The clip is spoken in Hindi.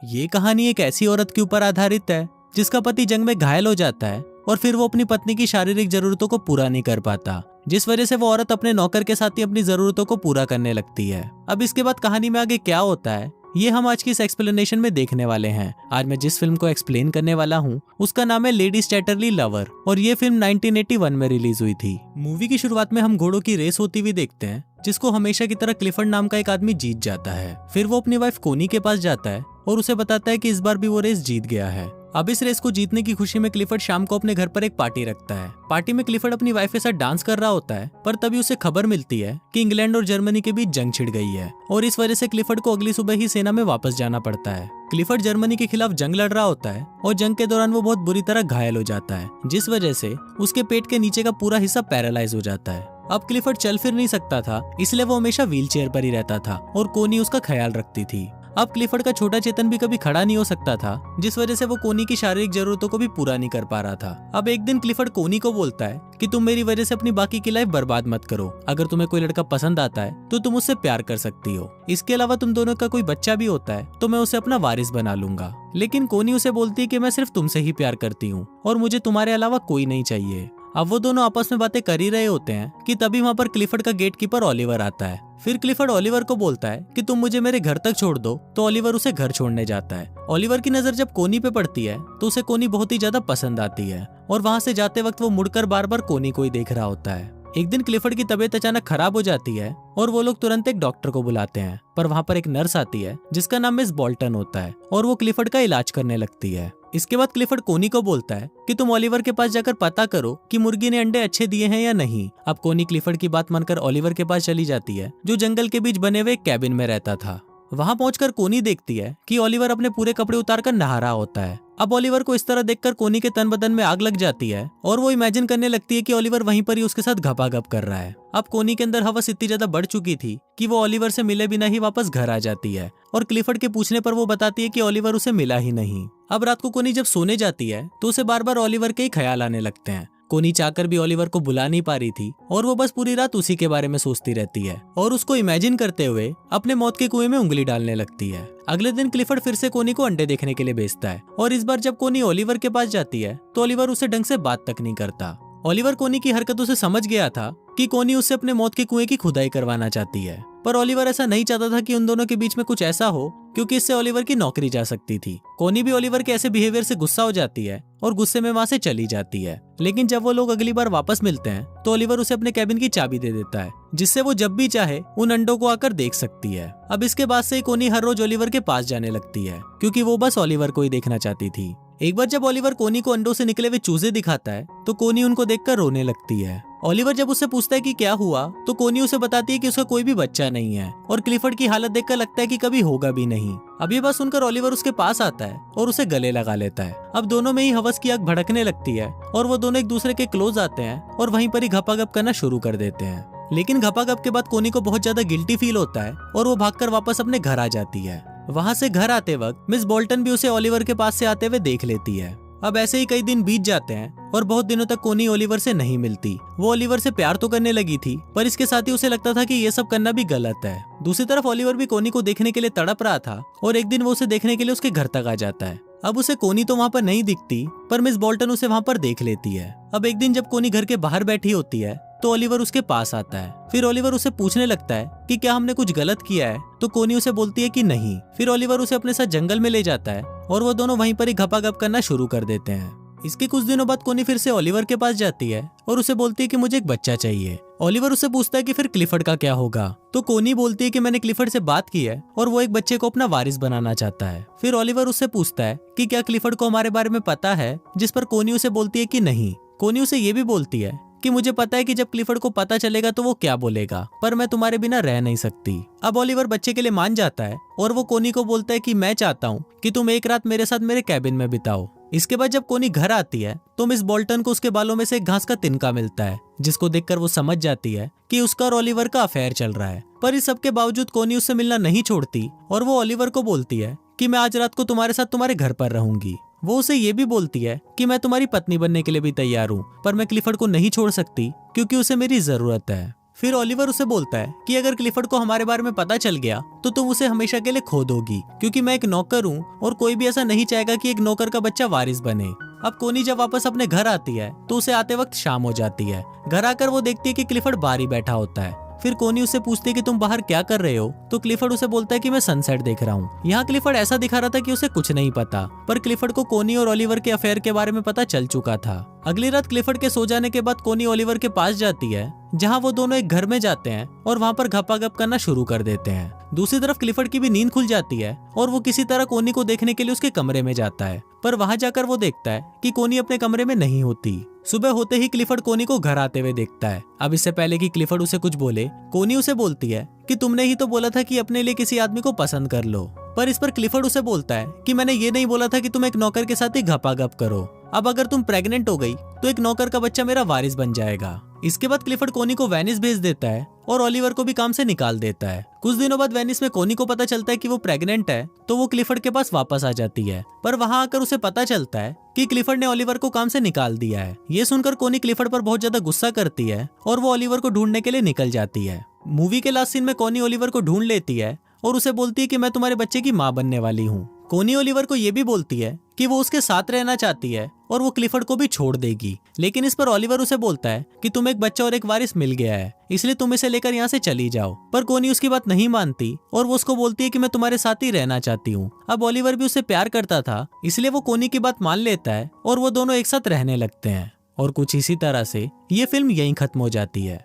ये कहानी एक ऐसी औरत के ऊपर आधारित है जिसका पति जंग में घायल हो जाता है और फिर वो अपनी पत्नी की शारीरिक जरूरतों को पूरा नहीं कर पाता, जिस वजह से वो औरत अपने नौकर के साथ ही अपनी जरूरतों को पूरा करने लगती है। अब इसके बाद कहानी में आगे क्या होता है ये हम आज की इस एक्सप्लेनेशन में देखने वाले हैं। आज मैं जिस फिल्म को एक्सप्लेन करने वाला हूँ उसका नाम है लेडी चैटरली लवर और ये फिल्म 1981 में रिलीज हुई थी। मूवी की शुरुआत में हम घोड़ों की रेस होती हुई देखते हैं जिसको हमेशा की तरह क्लिफर्ड नाम का एक आदमी जीत जाता है। फिर वो अपनी वाइफ कोनी के पास जाता है और उसे बताता है कि इस बार भी वो रेस जीत गया है। अब इस रेस को जीतने की खुशी में क्लिफर्ड शाम को अपने घर पर एक पार्टी रखता है। पार्टी में क्लिफर्ड अपनी वाइफ के साथ डांस कर रहा होता है, पर तभी उसे खबर मिलती है कि इंग्लैंड और जर्मनी के बीच जंग छिड़ गई है और इस वजह से क्लिफर्ड को अगली सुबह ही सेना में वापस जाना पड़ता है। क्लिफर्ड जर्मनी के खिलाफ जंग लड़ रहा होता है और जंग के दौरान वो बहुत बुरी तरह घायल हो जाता है, जिस वजह से उसके पेट के नीचे का पूरा हिस्सा पैरालाइज हो जाता है। अब क्लिफर्ड चल फिर नहीं सकता था, इसलिए वो हमेशा व्हील चेयर पर ही रहता था और कोनी उसका ख्याल रखती थी। अब क्लिफर्ड का छोटा चेतन भी कभी खड़ा नहीं हो सकता था, जिस वजह से वो कोनी की शारीरिक जरूरतों को भी पूरा नहीं कर पा रहा था। अब एक दिन क्लिफर्ड कोनी को बोलता है कि तुम मेरी वजह से अपनी बाकी की लाइफ बर्बाद मत करो। अगर तुम्हें कोई लड़का पसंद आता है तो तुम उससे प्यार कर सकती हो। इसके अलावा तुम दोनों का कोई बच्चा भी होता है तो मैं उसे अपना वारिस बना लूंगा। लेकिन कोनी उसे बोलती है कि मैं सिर्फ तुमसे ही प्यार करती हूँ और मुझे तुम्हारे अलावा कोई नहीं चाहिए। अब वो दोनों आपस में बातें कर ही रहे होते हैं कि तभी वहाँ पर क्लिफर्ड का गेटकीपर ओलिवर आता है। फिर क्लिफर्ड ओलिवर को बोलता है कि तुम मुझे मेरे घर तक छोड़ दो, तो ओलिवर उसे घर छोड़ने जाता है। ओलिवर की नजर जब कोनी पे पड़ती है तो उसे कोनी बहुत ही ज्यादा पसंद आती है और वहाँ से जाते वक्त वो मुड़कर बार बार कोनी को ही देख रहा होता है। एक दिन क्लिफर्ड की तबीयत अचानक खराब हो जाती है और वो लोग तुरंत एक डॉक्टर को बुलाते हैं, पर वहाँ पर एक नर्स आती है जिसका नाम मिस बोल्टन होता है और वो क्लिफर्ड का इलाज करने लगती है। इसके बाद क्लिफर्ड कोनी को बोलता है कि तुम ओलिवर के पास जाकर पता करो कि मुर्गी ने अंडे अच्छे दिए हैं या नहीं। अब कोनी क्लिफर्ड की बात मानकर ओलिवर के पास चली जाती है जो जंगल के बीच बने हुए कैबिन में रहता था। वहां पहुंचकर कोनी देखती है कि ओलिवर अपने पूरे कपड़े उतारकर नहा रहा होता है। अब ओलिवर को इस तरह देखकर कोनी के तन बदन में आग लग जाती है और वो इमेजिन करने लगती है कि ओलिवर वहीं पर ही उसके साथ घपाघप कर रहा है। अब कोनी के अंदर हवस इतनी ज्यादा बढ़ चुकी थी कि वो ओलिवर से मिले बिना ही वापस घर आ जाती है और क्लिफर्ड के पूछने पर वो बताती है कि ओलिवर उसे मिला ही नहीं। अब रात को कोनी जब सोने जाती है तो उसे बार बार ओलिवर के ही ख्याल आने लगते हैं। कोनी चाहकर भी ओलिवर को बुला नहीं पा रही थी और वो बस पूरी रात उसी के बारे में सोचती रहती है और उसको इमेजिन करते हुए अपने मौत के कुएं में उंगली डालने लगती है। अगले दिन क्लिफर्ड फिर से कोनी को अंडे देखने के लिए भेजता है और इस बार जब कोनी ओलिवर के पास जाती है तो ओलिवर उसे ढंग से बात तक नहीं करता। ओलिवर कोनी की हरकतों से समझ गया था कि कोनी उससे अपने मौत के कुएं की खुदाई करवाना चाहती है, पर ओलिवर ऐसा नहीं चाहता था कि उन दोनों के बीच में कुछ ऐसा हो क्योंकि इससे ओलिवर की नौकरी जा सकती थी। कोनी भी ओलिवर के ऐसे बिहेवियर से गुस्सा हो जाती है और गुस्से में वहां से चली जाती है। लेकिन जब वो लोग अगली बार वापस मिलते हैं तो ओलिवर उसे अपने कैबिन की चाबी दे देता है जिससे वो जब भी चाहे उन अंडों को आकर देख सकती है। अब इसके बाद से कोनी हर रोज ओलिवर के पास जाने लगती है क्योंकि वो बस ओलिवर को ही देखना चाहती थी। एक बार जब ओलिवर कोनी को अंडों से निकले हुए चूजे दिखाता है तो कोनी उनको देखकर रोने लगती है। ओलिवर जब उससे पूछता है कि क्या हुआ तो कोनी उसे बताती है कि उसका कोई भी बच्चा नहीं है और क्लिफर्ड की हालत देखकर लगता है कि कभी होगा भी नहीं। अब ये बात सुनकर ओलिवर उसके पास आता है और उसे गले लगा लेता है। अब दोनों में ही हवस की आग भड़कने लगती है और वो दोनों एक दूसरे के क्लोज आते हैं और वहीं पर ही घपाघप करना शुरू कर देते हैं। लेकिन घपाघप के बाद कोनी को बहुत ज्यादा गिल्टी फील होता है और वो भागकर वापस अपने घर आ जाती है। वहां से घर आते वक्त मिस बोल्टन भी उसे ओलिवर के पास से आते हुए देख लेती है। अब ऐसे ही कई दिन बीत जाते हैं और बहुत दिनों तक कोनी ओलिवर से नहीं मिलती। वो ओलिवर से प्यार तो करने लगी थी पर इसके साथ ही उसे लगता था कि ये सब करना भी गलत है। दूसरी तरफ ओलिवर भी कोनी को देखने के लिए तड़प रहा था और एक दिन वो उसे देखने के लिए उसके घर तक आ जाता है। अब उसे कोनी तो वहाँ पर नहीं दिखती पर मिस बोल्टन उसे वहाँ पर देख लेती है। अब एक दिन जब कोनी घर के बाहर बैठी होती है तो ओलिवर उसके पास आता है। फिर ओलिवर उसे पूछने लगता है कि क्या हमने कुछ गलत किया है, तो कोनी उसे बोलती है कि नहीं। फिर ओलिवर उसे अपने साथ जंगल में ले जाता है और वो दोनों वहीं पर ही घपाघप करना शुरू कर देते हैं। इसके कुछ दिनों बाद कोनी फिर से ओलिवर के पास जाती है और उसे बोलती है कि मुझे एक बच्चा चाहिए। ओलिवर उसे पूछता है कि फिर क्लिफर्ड का क्या होगा, तो कोनी बोलती है कि मैंने क्लिफर्ड से बात की है और वो एक बच्चे को अपना वारिस बनाना चाहता है। फिर ओलिवर उससे पूछता है कि क्या क्लिफर्ड को हमारे बारे में पता है, जिस पर कोनी उसे बोलती है कि नहीं। कोनी उसे ये भी बोलती है कि मुझे पता है कि जब क्लिफर्ड को पता चलेगा तो वो क्या बोलेगा, पर मैं तुम्हारे बिना रह नहीं सकती। अब ओलिवर बच्चे के लिए मान जाता है और वो कोनी को बोलता है कि मैं चाहता हूँ कि तुम एक रात मेरे साथ मेरे कैबिन में बिताओ। इसके बाद जब कोनी घर आती है तो मिस बोल्टन को उसके बालों में से एक घास का तिनका मिलता है, जिसको देखकर वो समझ जाती है कि उसका और ओलिवर का अफेयर चल रहा है। पर इस सब के बावजूद कोनी उससे मिलना नहीं छोड़ती और वो ओलिवर को बोलती है कि मैं आज रात को तुम्हारे साथ तुम्हारे घर पर रहूंगी। वो उसे ये भी बोलती है कि मैं तुम्हारी पत्नी बनने के लिए भी तैयार हूँ, पर मैं क्लिफर्ड को नहीं छोड़ सकती क्योंकि उसे मेरी जरूरत है। फिर ओलिवर उसे बोलता है कि अगर क्लिफर्ड को हमारे बारे में पता चल गया तो तुम उसे हमेशा के लिए खो दोगी, क्योंकि मैं एक नौकर हूँ और कोई भी ऐसा नहीं चाहेगा कि एक नौकर का बच्चा वारिस बने। अब कोनी जब वापस अपने घर आती है तो उसे आते वक्त शाम हो जाती है। घर आकर वो देखती है कि क्लिफर्ड बाहर ही बैठा होता है। फिर कोनी उससे पूछती है कि तुम बाहर क्या कर रहे हो, तो क्लिफर्ड उसे बोलता है कि मैं सनसेट देख रहा हूँ। यहाँ क्लिफर्ड ऐसा दिखा रहा था कि उसे कुछ नहीं पता, पर क्लिफर्ड को कोनी और ओलिवर के अफेयर के बारे में पता चल चुका था। अगली रात क्लिफर्ड के सो जाने के बाद कोनी ओलिवर के पास जाती है, जहाँ वो दोनों एक घर में जाते हैं और वहाँ पर घपाघप करना शुरू कर देते हैं। दूसरी तरफ क्लिफर्ड की भी नींद खुल जाती है और वो किसी तरह कोनी को देखने के लिए उसके कमरे में जाता है, पर वहाँ जाकर वो देखता है कि कोनी अपने कमरे में नहीं होती। सुबह होते ही क्लिफर्ड कोनी को घर आते हुए देखता है। अब इससे पहले कि क्लिफर्ड उसे कुछ बोले, कोनी उसे बोलती है कि तुमने ही तो बोला था कि अपने लिए किसी आदमी को पसंद कर लो। पर इस पर क्लिफर्ड उसे बोलता है कि मैंने ये नहीं बोला था कि तुम एक नौकर के साथ ही घपाघप करो। अब अगर तुम प्रेग्नेंट हो गई तो एक नौकर का बच्चा मेरा वारिस बन जाएगा। इसके बाद क्लिफर्ड कोनी को वेनिस भेज देता है और ओलिवर को भी काम से निकाल देता है। कुछ दिनों बाद वेनिस में कोनी को पता चलता है कि वो प्रेग्नेंट है, तो वो क्लिफर्ड के पास वापस आ जाती है। पर वहां आकर उसे पता चलता है कि क्लिफर्ड ने ओलिवर को काम से निकाल दिया है। ये सुनकर कोनी क्लिफर्ड पर बहुत ज्यादा गुस्सा करती है और वो ओलिवर को ढूंढने के लिए निकल जाती है। मूवी के लास्ट सीन में कोनी ओलिवर को ढूंढ लेती है और उसे बोलती है कि मैं तुम्हारे बच्चे की माँ बनने वाली हूँ। कोनी ओलिवर को ये भी बोलती है कि वो उसके साथ रहना चाहती है और वो क्लिफर्ड को भी छोड़ देगी, लेकिन इस पर ओलिवर उसे बोलता है कि तुम्हें एक बच्चा और एक वारिस मिल गया है, इसलिए तुम इसे लेकर यहाँ से चली जाओ। पर कोनी उसकी बात नहीं मानती और वो उसको बोलती है कि मैं तुम्हारे साथ ही रहना चाहती हूँ। अब ओलिवर भी उससे प्यार करता था, इसलिए वो कोनी की बात मान लेता है और वो दोनों एक साथ रहने लगते हैं। और कुछ इसी तरह से ये फिल्म यहीं खत्म हो जाती है।